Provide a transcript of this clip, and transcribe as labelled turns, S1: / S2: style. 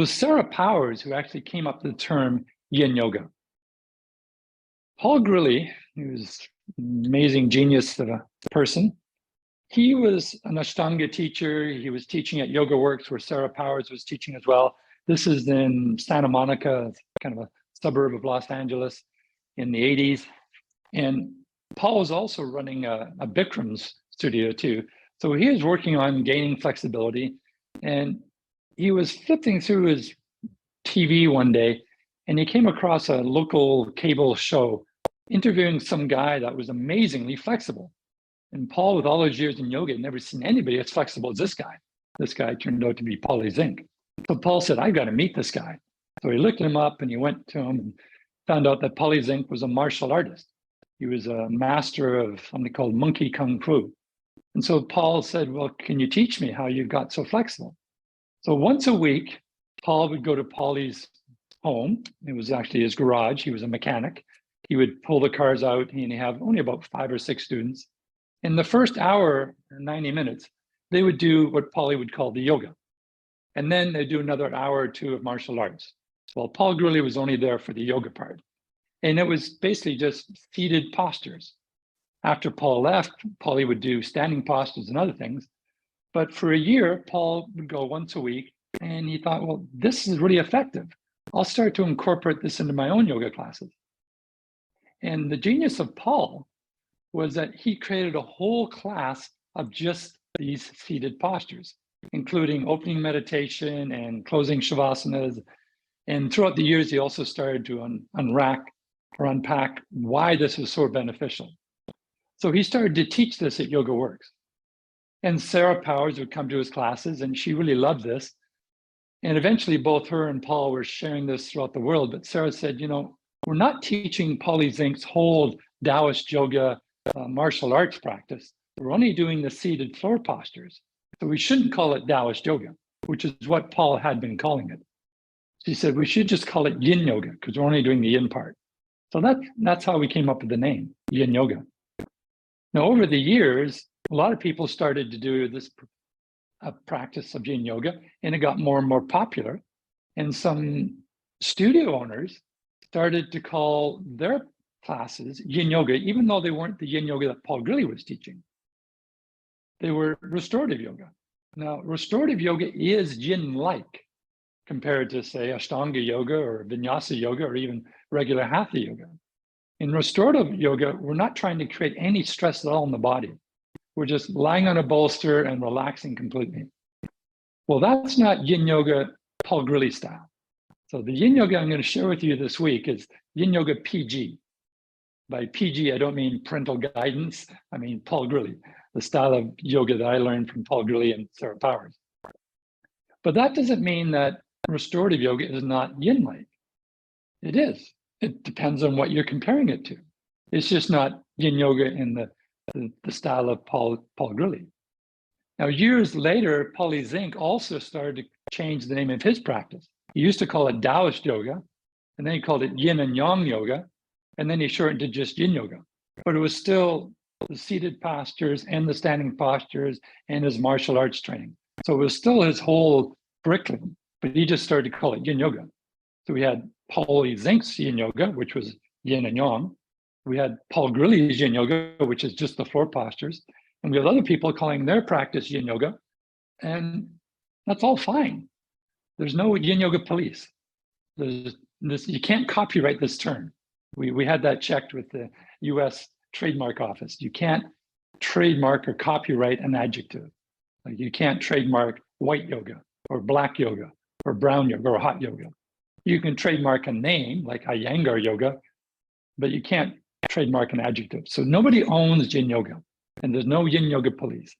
S1: was Sarah Powers who actually came up with the term yin yoga. Paul Grilley, who was an amazing genius of a person, he was an Ashtanga teacher. He was teaching at Yoga Works, where Sarah Powers was teaching as well. This is in Santa Monica, kind of a suburb of Los Angeles in the 80s. And Paul was also running a Bikram's studio too. So he was working on gaining flexibility. And he was flipping through his TV one day, and he came across a local cable show interviewing some guy that was amazingly flexible. And Paul, with all those years in yoga, had never seen anybody as flexible as this guy. This guy turned out to be Paulie Zink. So Paul said, I've got to meet this guy. So he looked him up and he went to him and found out that Paulie Zink was a martial artist. He was a master of something called monkey kung fu. And so Paul said, well, can you teach me how you got so flexible? So once a week, Paul would go to Paulie's home. It was actually his garage. He was a mechanic. He would pull the cars out, and he'd have only about 5 or 6 students. In the first hour, or 90 minutes, they would do what Paulie would call the yoga. And then they'd do another hour or 2 of martial arts. Well, Paul Grilley was only there for the yoga part. And it was basically just seated postures. After Paul left, Paulie would do standing postures and other things. But for a year, Paul would go once a week, and he thought, well, this is really effective. I'll start to incorporate this into my own yoga classes. And the genius of Paul was that he created a whole class of just these seated postures, including opening meditation and closing shavasana. And throughout the years, he also started to unpack why this was so beneficial. So he started to teach this at Yoga Works. And Sarah Powers would come to his classes, and she really loved this. And eventually, both her and Paul were sharing this throughout the world. But Sarah said, you know, we're not teaching Paulie Zink's whole Taoist yoga martial arts practice. We're only doing the seated floor postures. So we shouldn't call it Taoist yoga, which is what Paul had been calling it. She said, we should just call it yin yoga because we're only doing the yin part. So that's how we came up with the name, yin yoga. Now, over the years, a lot of people started to do this practice of yin yoga, and it got more and more popular. And some studio owners started to call their classes yin yoga, even though they weren't the yin yoga that Paul Grilley was teaching. They were restorative yoga. Now, restorative yoga is yin-like compared to, say, Ashtanga yoga or Vinyasa yoga or even regular Hatha yoga. In restorative yoga, we're not trying to create any stress at all in the body. We're just lying on a bolster and relaxing completely. Well, that's not yin yoga Paul Grilley style. So the yin yoga I'm going to share with you this week is yin yoga PG. By PG, I don't mean parental guidance. I mean Paul Grilley, the style of yoga that I learned from Paul Grilley and Sarah Powers. But that doesn't mean that restorative yoga is not yin-like. It is. It depends on what you're comparing it to. It's just not yin yoga in the style of Paul Grilley. Now, years later, Paulie Zink also started to change the name of his practice. He used to call it Taoist yoga, and then he called it yin and yang yoga, and then he shortened to just yin yoga. But it was still the seated postures and the standing postures and his martial arts training. So it was still his whole curriculum, but he just started to call it yin yoga. So we had Paulie Zink's yin yoga, which was yin and yang. We had Paul Grilley's yin yoga, which is just the floor postures. And we have other people calling their practice yin yoga. And that's all fine. There's no yin yoga police. You can't copyright this term. We had that checked with the US Trademark Office. You can't trademark or copyright an adjective. Like you can't trademark white yoga or black yoga or brown yoga or hot yoga. You can trademark a name like Iyengar yoga, but you can't trademark an adjective. So nobody owns yin yoga, and there's no yin yoga police.